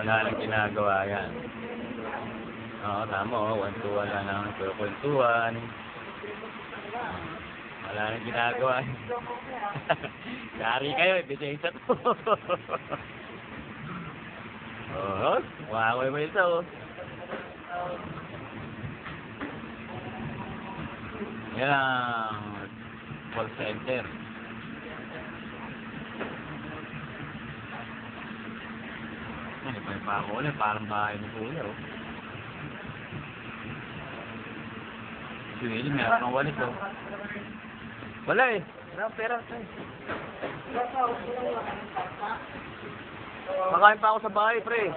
Wala nang ginagawa yan. Oo, tama o. Kwentuhan lang naman. Kwentuhan. Wala nang ginagawa. Yari kayo, ebidensya to. Oo, wakaway mo ito. Yan ang call center. Ano pa yung pako ulit? Parang bahay ng kuya, oh. Suwili, meron kang walit, oh. Wala eh. Wala pera. Makain pa ako sa bahay, pre.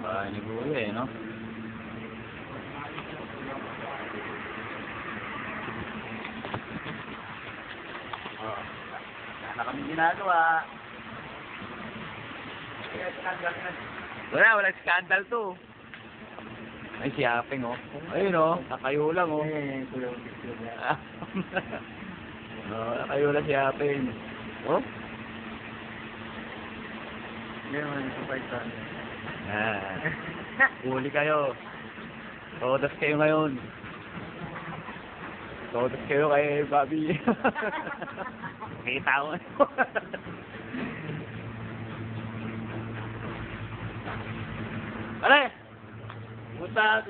Bahay ni kuya eh, no? Wala kami ginagawa. Wala scandal to. Ay, si Apeng, oh. Ayun, oh. Nakayo lang, oh. Nakayo lang si Apeng. Oh? Hindi naman sa Python. Huli kayo. Todas kayo ngayon. Todas kayo kay Bobby. Kita ko. Pare! Punta,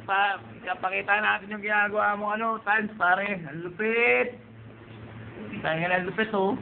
pakita natin yung ginagawa mong times, pare. Ang lupit! Tayo nga ang lupit, oh.